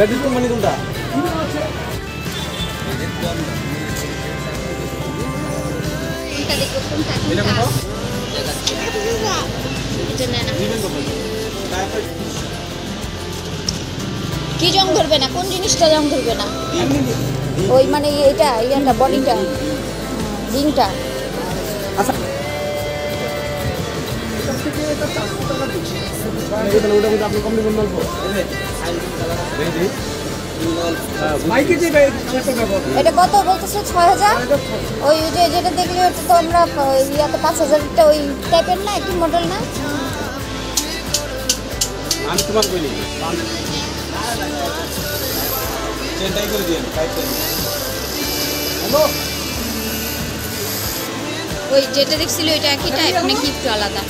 Battery company কোনটা? কি জং ধরবে না? কোন জিনিসটা জং ধরবে না? ওই মানে এটা বডিটা, রিংটা। আচ্ছা আপনি কমপ্লিট করতে পারবো। এটা কত বলতেছে? 6000। ওই যে যেটা দেখলি ওটা তো আমরা ইয়াতে 5000টা ওই টাইপের না, একই মডেল না? আমি তোমার কইনি চেনটাই করে দিন হ্যালো ওই যেটা দেখছিল ওইটা একই টাইপ নাকি একটু আলাদা?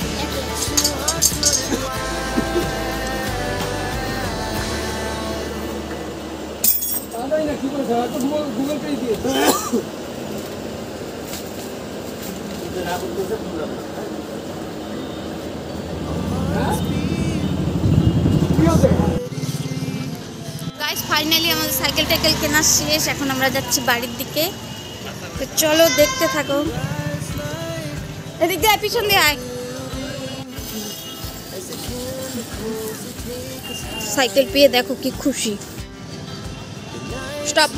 কি করেছে তো গুগল পে দিয়ে গাইস ফাইনালি আমাদের সাইকেল টাইকেল কেনা শেষ। এখন আমরা যাচ্ছি বাড়ির দিকে। তো চলো দেখতে থাকো। এদিক দিয়ে আয়, পিছন দিয়ে আয়। সাইকেল পেয়ে দেখো কি খুশি। স্টপ।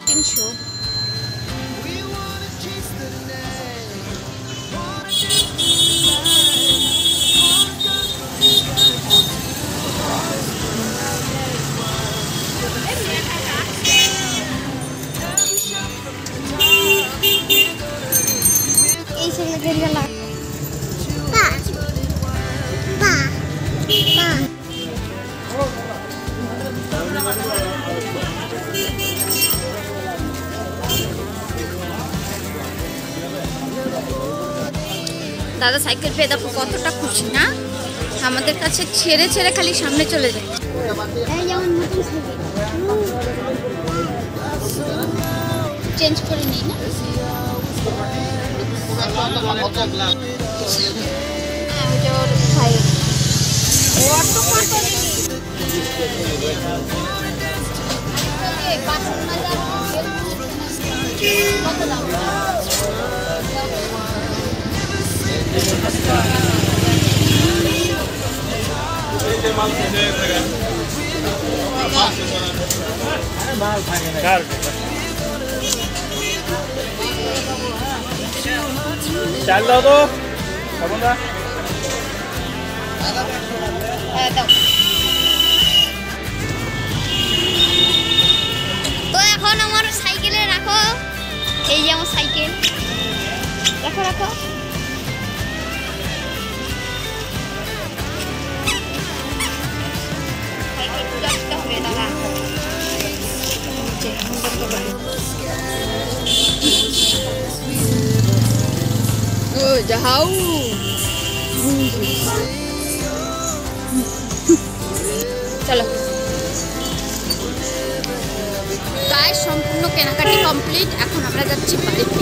তিনশো। এই ছেলেদের গেলা দাদা সাইকেল পেয়ে দেখো কতটা খুশি না? আমাদের কাছে ছেড়ে ছেড়ে খালি সামনে চলে যায়। চেঞ্জ করে নিই না? কত দাম? চাল দাও তো হ্যাঁ দাও। তো এখন আমার সাইকেলে রাখো। এই যে আমার সাইকেল, রাখো রাখো। সাইকেল পূজা করতে হবে দাদা। ও যাও চলো। গাইস সম্পূর্ণ কেনাকাটি কমপ্লিট। এখন আমরা যাচ্ছি বাড়িতে।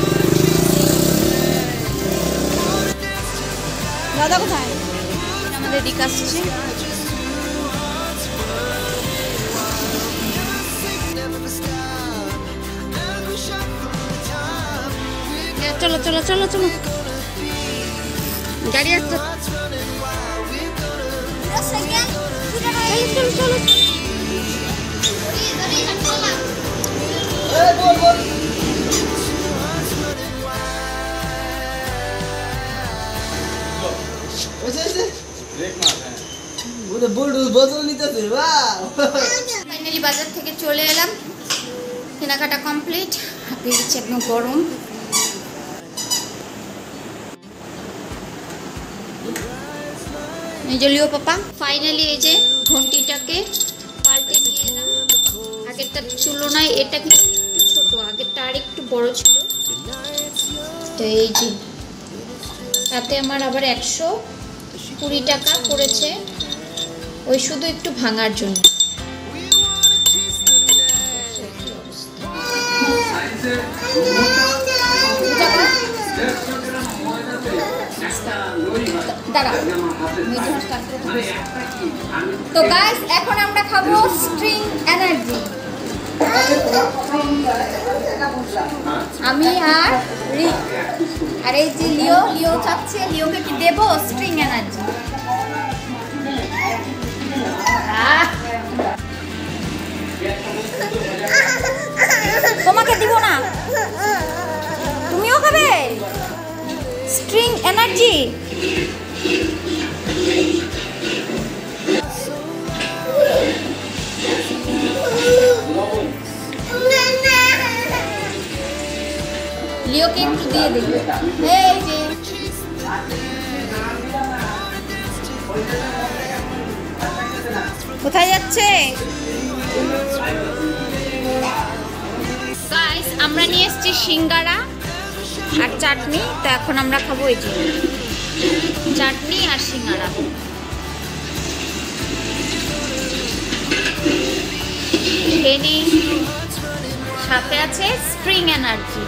দাদা কোথায়? আমাদের দিক আসছে। চলো চলো চলো চলো, গাড়ি আসছে। চলো চলো চলো। ফাইনালি বাজার থেকে চলে এলাম, কেনাকাটা কমপ্লিট। হাঁপিয়ে গেছে, একদম গরম। এই যে লিও পাপা ফাইনালি এই যে ঘন্টিটাকে পাল্টে নিয়ে এলাম। আগেরটার তুলনায় এটা কিন্তু একটু ছোট, আগেরটা আর একটু বড় ছিল। তো এই যে তাতে আমার আবার 120 টাকা পড়েছে, ওই শুধু একটু ভাঙার জন্য। দাঁড়া তো গাইস এখন আমরা খাবো স্ট্রিং এনার্জি। আমি আর এই যে লিও চাচ্ছে, লিওকে কি দেবো স্ট্রিং এনার্জি? তোমাকে দিব না, তুমিও খাবে স্ট্রিং এনার্জি। লিওকে একটু দিয়ে দিই। এই যে কোথায় যাচ্ছে? গাইস আমরা নিয়ে এসেছি সিঙ্গারা আর চাটনি, তো এখন আমরা খাবো এই যে চাটনি আর সিঙ্গারা। খেয়ে নিই। সাথে আছে স্প্রিং এনার্জি।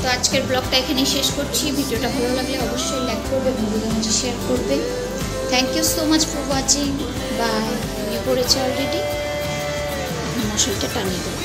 তো আজকের ব্লগটা এখানেই শেষ করছি। ভিডিওটা ভালো লাগলে অবশ্যই লাইক করবে, বন্ধুদের মাঝে শেয়ার করবে। Thank you so much for watching. Bye. ঘুমিয়ে পড়েছে অলরেডি, মশারিটা টানিয়ে দেবো।